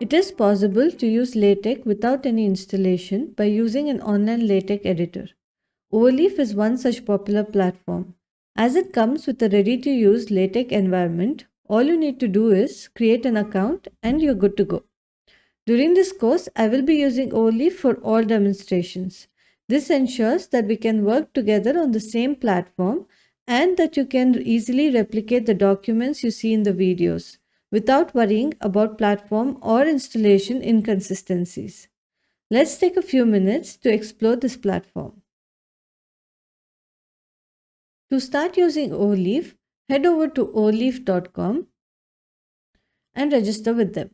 It is possible to use LaTeX without any installation by using an online LaTeX editor. Overleaf is one such popular platform. As it comes with a ready-to-use LaTeX environment, all you need to do is create an account and you're good to go. During this course, I will be using Overleaf for all demonstrations. This ensures that we can work together on the same platform and that you can easily replicate the documents you see in the videos without worrying about platform or installation inconsistencies. Let's take a few minutes to explore this platform. To start using Overleaf, head over to overleaf.com and register with them.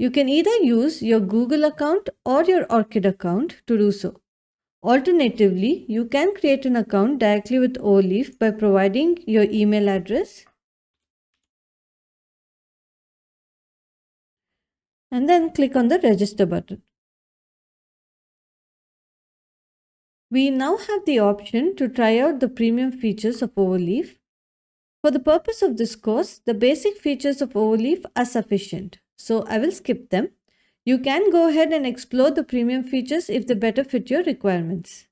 You can either use your Google account or your Orchid account to do so. Alternatively, you can create an account directly with Overleaf by providing your email address and then click on the register button. We now have the option to try out the premium features of Overleaf. For the purpose of this course, the basic features of Overleaf are sufficient, so I will skip them. You can go ahead and explore the premium features if they better fit your requirements.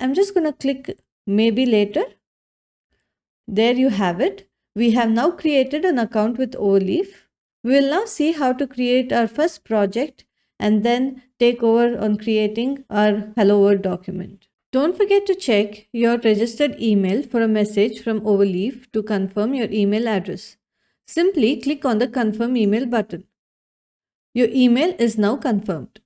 I'm just going to click maybe later. There you have it. We have now created an account with Overleaf. We will now see how to create our first project and then take over on creating our Hello World document. Don't forget to check your registered email for a message from Overleaf to confirm your email address. Simply click on the confirm email button. Your email is now confirmed.